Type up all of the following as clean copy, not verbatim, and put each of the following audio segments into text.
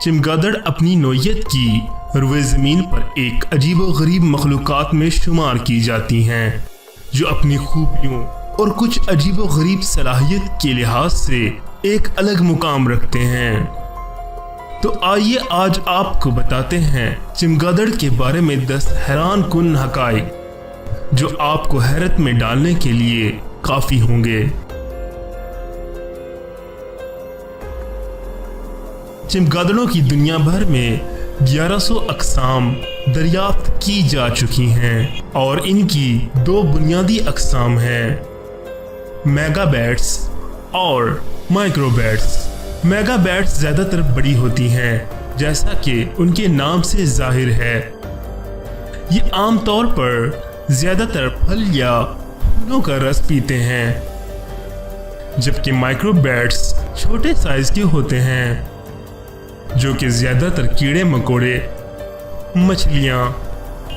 चमगादड़ अपनी नौइयत की रुए ज़मीन पर एक अजीबो-गरीब मखलूक़ात में शुमार की जाती हैं, जो अपनी खूबियों और कुछ अजीबो-गरीब सलाहियत के लिहाज से एक अलग मुकाम रखते हैं। तो आइए आज आपको बताते हैं चमगादड़ के बारे में 10 हैरान कुन हक़ाइक़, जो आपको हैरत में डालने के लिए काफ़ी होंगे। चमगादड़ों की दुनिया भर में 1100 अक़साम दरियाफ्त की जा चुकी हैं और इनकी 2 बुनियादी अक़साम हैं, मेगाबैट्स और माइक्रोबैट्स। मेगाबैट्स ज़्यादातर बड़ी होती हैं, जैसा कि उनके नाम से जाहिर है। ये आमतौर पर ज़्यादातर फल या फूलों का रस पीते हैं, जबकि माइक्रोबैट्स छोटे साइज़ के होते हैं, जो कि ज़्यादातर कीड़े मकोड़े, मछलियाँ,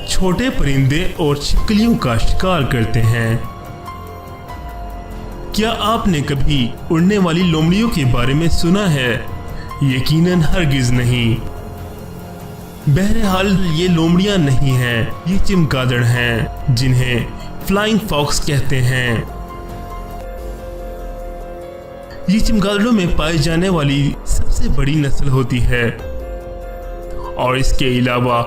छोटे परिंदे और छिपकलियों का शिकार करते हैं। क्या आपने कभी उड़ने वाली लोमड़ियों के बारे में सुना है? यकीनन हरगिज़ नहीं। बहरहाल ये लोमड़ियाँ नहीं हैं, ये चमगादड़ हैं, जिन्हें फ्लाइंग फॉक्स कहते हैं। ये चमगादड़ों में पाई जाने वाली सबसे बड़ी नस्ल होती है और इसके अलावा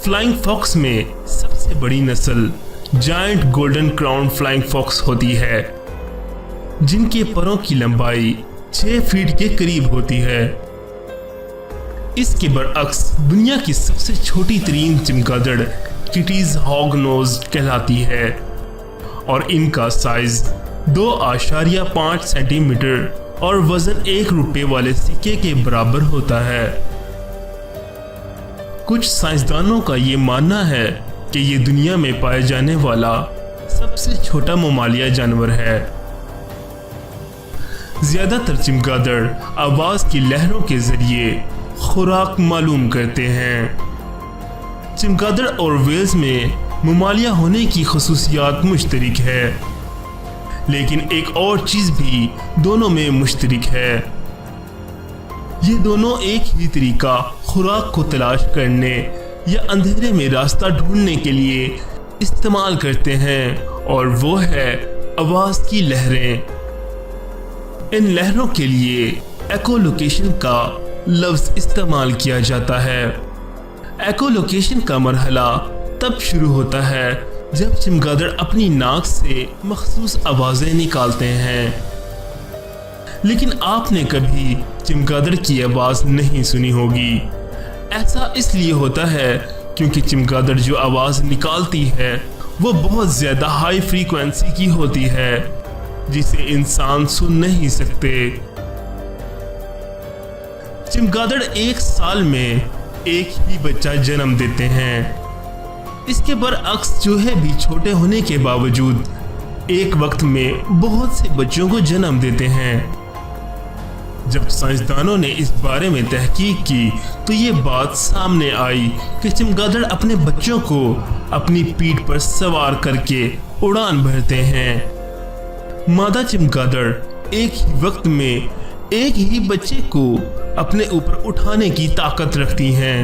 फ्लाइंग फॉक्स में सबसे बड़ी नस्ल giant golden crown flying fox होती है, जिनके परों की लंबाई 6 फीट के करीब होती है। इसके बरअक्स दुनिया की सबसे छोटी तरीन चमगादड़ किटीज हॉगनोज़ कहलाती है और इनका साइज 2.5 सेंटीमीटर और वजन 1 रुपये वाले सिक्के के बराबर होता है। कुछ साइंसदानों का ये मानना है कि ये दुनिया में पाए जाने वाला सबसे छोटा ममालिया जानवर है। ज़्यादातर चमगादड़ आवाज़ की लहरों के जरिए खुराक मालूम करते हैं। चमगादड़ और व्हेल्स में ममालिया होने की खुसूसियात मुश्तरक है, लेकिन एक और चीज़ भी दोनों में मुश्तरक है। ये दोनों एक ही तरीका खुराक को तलाश करने या अंधेरे में रास्ता ढूंढने के लिए इस्तेमाल करते हैं, और वो है आवाज़ की लहरें। इन लहरों के लिए एकोलोकेशन का लफ्ज़ इस्तेमाल किया जाता है। एकोलोकेशन का मरहला तब शुरू होता है जब चमगादड़ अपनी नाक से मखसूस आवाज़ें निकालते हैं, लेकिन आपने कभी चमगादड़ की आवाज़ नहीं सुनी होगी। ऐसा इसलिए होता है क्योंकि चमगादड़ जो आवाज़ निकालती है वो बहुत ज़्यादा हाई फ्रीक्वेंसी की होती है, जिसे इंसान सुन नहीं सकते। चमगादड़ 1 साल में एक ही बच्चा जन्म देते हैं। इसके बरअक्स चूहे भी छोटे होने के बावजूद एक वक्त में बहुत से बच्चों को जन्म देते हैं। जब साइंसदानों ने इस बारे में तहकीक की तो ये बात सामने आई कि चमगादड़ अपने बच्चों को अपनी पीठ पर सवार करके उड़ान भरते हैं। मादा चमगादड़ एक ही वक्त में एक ही बच्चे को अपने ऊपर उठाने की ताकत रखती हैं।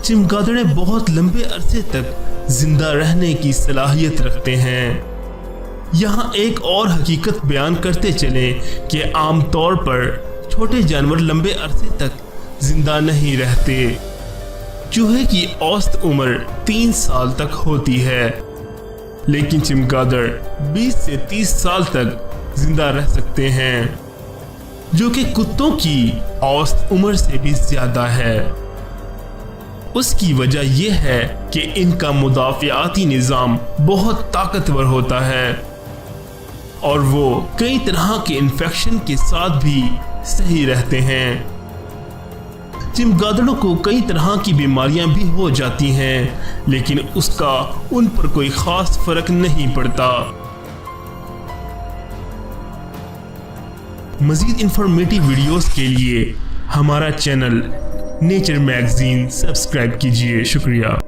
चमगादड़ें बहुत लंबे अरसे तक जिंदा रहने की सलाहियत रखते हैं। यहाँ एक और हकीकत बयान करते चलें कि आमतौर पर छोटे जानवर लंबे अरसे तक जिंदा नहीं रहते। चूहे की औसत उम्र 3 साल तक होती है, लेकिन चमगादड़ 20 से 30 साल तक जिंदा रह सकते हैं, जो कि कुत्तों की औसत उम्र से भी ज्यादा है। उसकी वजह यह है कि इनका मुदाफ़ियाती निज़ाम बहुत ताकतवर होता है और वो कई तरह के इन्फेक्शन के साथ भी सही रहते हैं। चमगादड़ों को कई तरह की बीमारियां भी हो जाती हैं, लेकिन उसका उन पर कोई ख़ास फ़र्क नहीं पड़ता। मज़ीद इंफॉर्मेटिव वीडियोस के लिए हमारा चैनल नेचर मैगज़ीन सब्सक्राइब कीजिए। शुक्रिया।